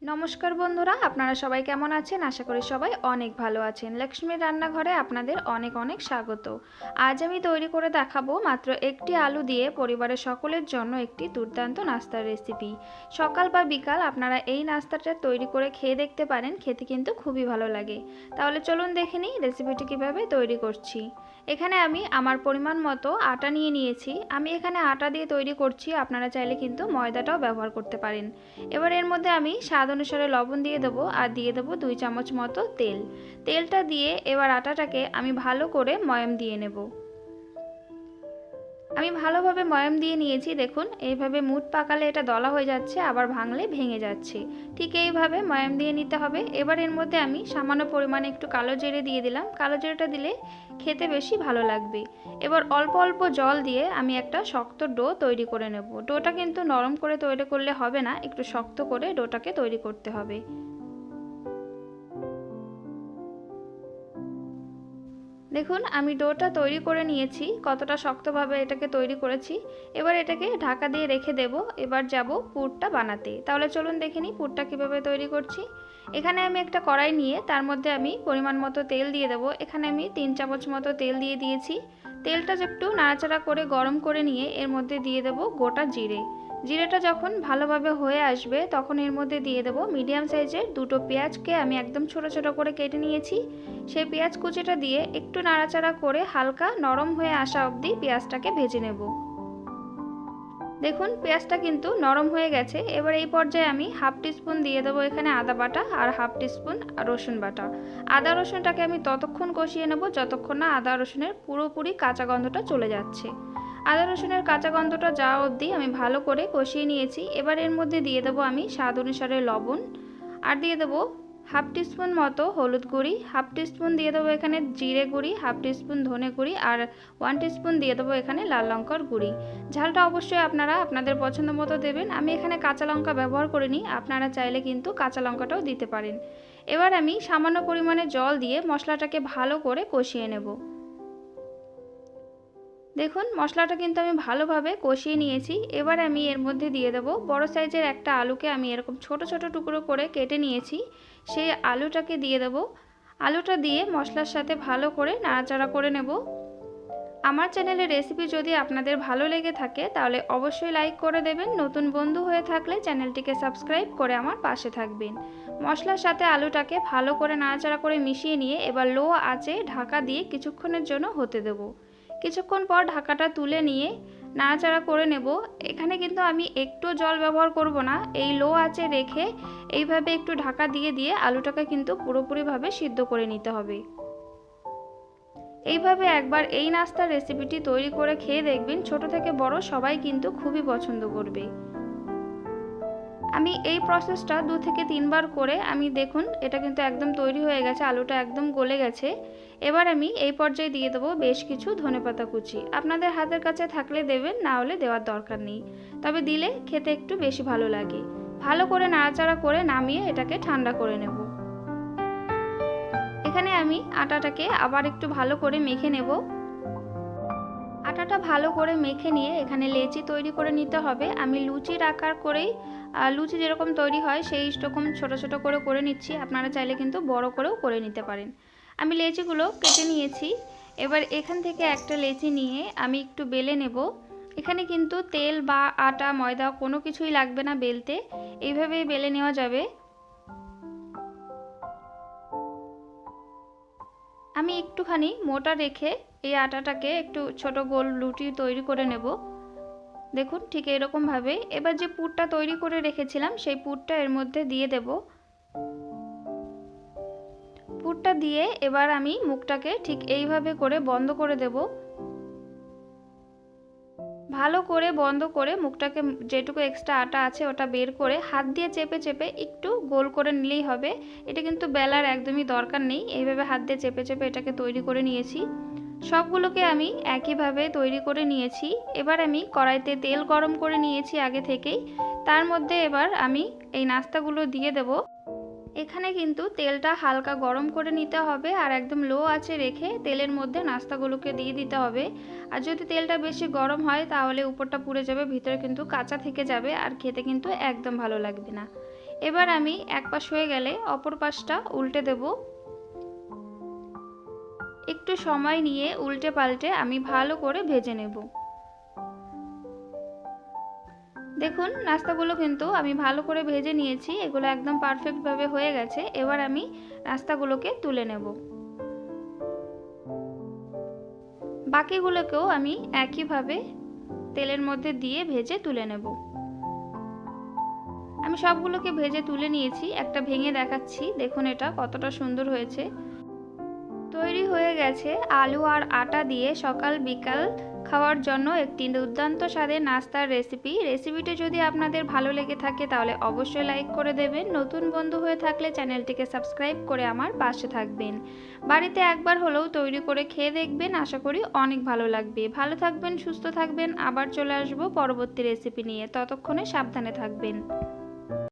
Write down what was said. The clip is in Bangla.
নমস্কার বন্ধুরা, আপনারা সবাই কেমন আছেন? আশা করি সবাই অনেক ভালো আছেন। লক্ষ্মীর রান্নাঘরে আপনাদের অনেক অনেক স্বাগত। আজ আমি তৈরি করে দেখাবো মাত্র একটি আলু দিয়ে পরিবারের সকলের জন্য একটি দুর্দান্ত নাস্তার রেসিপি। সকাল বা বিকাল আপনারা এই নাস্তাটা তৈরি করে খেয়ে দেখতে পারেন, খেতে কিন্তু খুবই ভালো লাগে। তাহলে চলুন দেখে নিই রেসিপিটি কীভাবে তৈরি করছি। এখানে আমি আমার পরিমাণ মতো আটা নিয়ে নিয়েছি। আমি এখানে আটা দিয়ে তৈরি করছি, আপনারা চাইলে কিন্তু ময়দাটাও ব্যবহার করতে পারেন। এবার এর মধ্যে আমি স্বাদ অনুসারে লবণ দিয়ে দেবো আর দিয়ে দেবো 2 চামচ মতো তেল। তেলটা দিয়ে এবার আটাটাকে আমি ভালো করে ময়াম দিয়ে নেব। আমি ভালোভাবে ময়াম দিয়ে নিয়েছি। দেখুন এইভাবে মুঠ পাকালে এটা দলা হয়ে যাচ্ছে, আবার ভাঙলে ভেঙে যাচ্ছে। ঠিক এইভাবে ময়াম দিয়ে নিতে হবে। এবার এর মধ্যে আমি সামান্য পরিমাণে একটু কালো জিরে দিয়ে দিলাম। কালো জিরেটা দিলে খেতে বেশি ভালো লাগবে। এবার অল্প অল্প জল দিয়ে আমি একটা শক্ত ডো তৈরি করে নেব। ডোটা কিন্তু নরম করে তৈরি করলে হবে না, একটু শক্ত করে ডোটাকে তৈরি করতে হবে। দেখুন আমি ডোটা তৈরি করে নিয়েছি, কতটা শক্তভাবে এটাকে তৈরি করেছি। এবার এটাকে ঢাকা দিয়ে রেখে দেব। এবার যাব পুরটা বানাতে। তাহলে চলুন দেখে নিই পুরটা কীভাবে তৈরি করছি। এখানে আমি একটা কড়াই নিয়ে তার মধ্যে আমি পরিমাণ মতো তেল দিয়ে দেবো। এখানে আমি 3 চামচ মতো তেল দিয়ে দিয়েছি। তেলটা একটু নাড়াচাড়া করে গরম করে নিয়ে এর মধ্যে দিয়ে দেবো গোটা জিরে। জিরেটা যখন ভালোভাবে হয়ে আসবে তখন এর মধ্যে দিয়ে দেবো মিডিয়াম সাইজের দুটো পেঁয়াজকে আমি একদম ছোট ছোট করে কেটে নিয়েছি। সেই পেঁয়াজ কুচিটা দিয়ে একটু নাড়াচাড়া করে হালকা নরম হয়ে আসা অবধি পেঁয়াজটাকে ভেজে নেব। দেখুন পেঁয়াজটা কিন্তু নরম হয়ে গেছে। এবার এই পর্যায়ে আমি হাফ টিস্পুন দিয়ে দেবো এখানে আদা বাটা আর হাফ টিস্পুন রসুন বাটা। আদা রসুনটাকে আমি ততক্ষণ কষিয়ে নেব যতক্ষণ না আদা রসুনের পুরোপুরি কাঁচা গন্ধটা চলে যাচ্ছে। আদা রসুনের কাঁচা গন্ধটা যাওয়া অবধি আমি ভালো করে কষিয়ে নিয়েছি। এবার এর মধ্যে দিয়ে দেবো আমি স্বাদ অনুসারে লবণ আর দিয়ে দেবো হাফ টিস্পুন মতো হলুদ গুঁড়ি, হাফ টিস্পুন দিয়ে দেবো এখানে জিরে গুঁড়ি, হাফ টিস্পুন ধনে গুঁড়ি আর 1 টিস্পুন দিয়ে দেবো এখানে লাল লঙ্কার গুঁড়ি। ঝালটা অবশ্যই আপনারা আপনাদের পছন্দ মতো দেবেন। আমি এখানে কাঁচা লঙ্কা ব্যবহার করিনি, আপনারা চাইলে কিন্তু কাঁচা লঙ্কাটাও দিতে পারেন। এবার আমি সামান্য পরিমাণে জল দিয়ে মশলাটাকে ভালো করে কষিয়ে নেব। দেখুন মশলাটা কিন্তু আমি ভালোভাবে কষিয়ে নিয়েছি। এবার আমি এর মধ্যে দিয়ে দেব বড় সাইজের একটা আলুকে আমি এরকম ছোট ছোট টুকরো করে কেটে নিয়েছি, সেই আলুটাকে দিয়ে দেব। আলুটা দিয়ে মশলার সাথে ভালো করে নাড়াচাড়া করে নেব। আমার চ্যানেলের রেসিপি যদি আপনাদের ভালো লেগে থাকে তাহলে অবশ্যই লাইক করে দেবেন। নতুন বন্ধু হয়ে থাকলে চ্যানেলটিকে সাবস্ক্রাইব করে আমার পাশে থাকবেন। মশলার সাথে আলুটাকে ভালো করে নাড়াচাড়া করে মিশিয়ে নিয়ে এবার লো আঁচে ঢাকা দিয়ে কিছুক্ষণের জন্য হতে দেব। কিছুক্ষণ পর ঢাকাটা তুলে নিয়ে নাড়াচাড়া করে নেব। এখানে কিন্তু আমি একটু জল ব্যবহার করব না, এই লো আঁচে রেখে এইভাবে একটু ঢাকা দিয়ে দিয়ে আলুটাকে কিন্তু পুরোপুরিভাবে সিদ্ধ করে নিতে হবে। এইভাবে একবার এই নাস্তার রেসিপিটি তৈরি করে খেয়ে দেখবেন, ছোট থেকে বড় সবাই কিন্তু খুবই পছন্দ করবে। আমি এই প্রসেসটা 2 থেকে 3 বার করে আমি দেখুন এটা কিন্তু একদম তৈরি হয়ে গেছে, আলুটা একদম গলে গেছে। এবার আমি এই পর্যায়ে দিয়ে দেবো বেশ কিছু ধনেপাতা কুচি। আপনাদের হাতের কাছে থাকলে দেবেন, না হলে দেওয়ার দরকার নেই, তবে দিলে খেতে একটু বেশি ভালো লাগে। ভালো করে নাড়াচাড়া করে নামিয়ে এটাকে ঠান্ডা করে নেব। এখানে আমি আটাটাকে আবার একটু ভালো করে মেখে নেব। আটাটা ভালো করে মেখে নিয়ে এখানে লেচি তৈরি করে নিতে হবে। আমি লুচির আকার করেই লুচি যেরকম তৈরি হয় সেই রকম ছোট ছোট করে করে নিচ্ছি, আপনারা চাইলে কিন্তু বড় করেও করে নিতে পারেন। আমি লেচিগুলো কেটে নিয়েছি। এবার এখান থেকে একটা লেচি নিয়ে আমি একটু বেলে নেব। এখানে কিন্তু তেল বা আটা ময়দা কোনো কিছুই লাগবে না বেলতে, এইভাবেই বেলে নেওয়া যাবে। আমি একটুখানি মোটা রেখে এই আটাটাকে একটু ছোট গোল লুচি তৈরি করে নেব। দেখুন ঠিক এরকমভাবে। এবার যে পুরটা তৈরি করে রেখেছিলাম সেই পুরটা এর মধ্যে দিয়ে দেব। পুরটা দিয়ে এবার আমি মুখটাকে ঠিক এইভাবে করে বন্ধ করে দেব। ভালো করে বন্ধ করে মুখটাকে যেটুকু এক্সট্রা আটা আছে ওটা বের করে হাত দিয়ে চেপে চেপে একটু গোল করে নিলেই হবে। এটা কিন্তু বেলার একদমই দরকার নেই, এইভাবে হাত দিয়ে চেপে চেপে এটাকে তৈরি করে নিয়েছি। সবগুলোকে আমি একইভাবে তৈরি করে নিয়েছি। এবার আমি কড়াইতে তেল গরম করে নিয়েছি আগে থেকেই, তার মধ্যে এবার আমি এই নাস্তাগুলো দিয়ে দেব। এখানে কিন্তু তেলটা হালকা গরম করে নিতে হবে আর একদম লো আঁচে রেখে তেলের মধ্যে নাস্তাগুলোকে দিয়ে দিতে হবে। আর যদি তেলটা বেশি গরম হয় তাহলে উপরটা পুড়ে যাবে, ভিতরে কিন্তু কাঁচা থেকে যাবে আর খেতে কিন্তু একদম ভালো লাগবে না। এবার আমি এক পাশ হয়ে গেলে অপর পাশটা উল্টে দেব। একটু সময় নিয়ে উল্টে পাল্টে আমি ভালো করে ভেজে নেব। দেখুন নাস্তাগুলো কিন্তু আমি ভালো করে ভেজে নিয়েছি, এগুলো একদম পারফেক্টভাবে হয়ে গেছে। এবার আমি নাস্তাগুলোকে তুলে নেব। বাকিগুলোকেও আমি একইভাবে তেলের মধ্যে দিয়ে ভেজে তুলে নেব। আমি সবগুলোকে ভেজে তুলে নিয়েছি, একটা ভেঙে দেখাচ্ছি, দেখুন এটা কতটা সুন্দর হয়েছে। তৈরি হয়ে গেছে আলু আর আটা দিয়ে সকাল বিকাল খাওয়ার জন্য একটি দুর্দান্ত স্বাদের নাস্তার রেসিপি। রেসিপিটি যদি আপনাদের ভালো লেগে থাকে তাহলে অবশ্যই লাইক করে দেবেন। নতুন বন্ধু হয়ে থাকলে চ্যানেলটিকে সাবস্ক্রাইব করে আমার পাশে থাকবেন। বাড়িতে একবার হলেও তৈরি করে খেয়ে দেখবেন, আশা করি অনেক ভালো লাগবে। ভালো থাকবেন, সুস্থ থাকবেন, আবার চলে আসবো পরবর্তী রেসিপি নিয়ে। ততক্ষণে সাবধানে থাকবেন।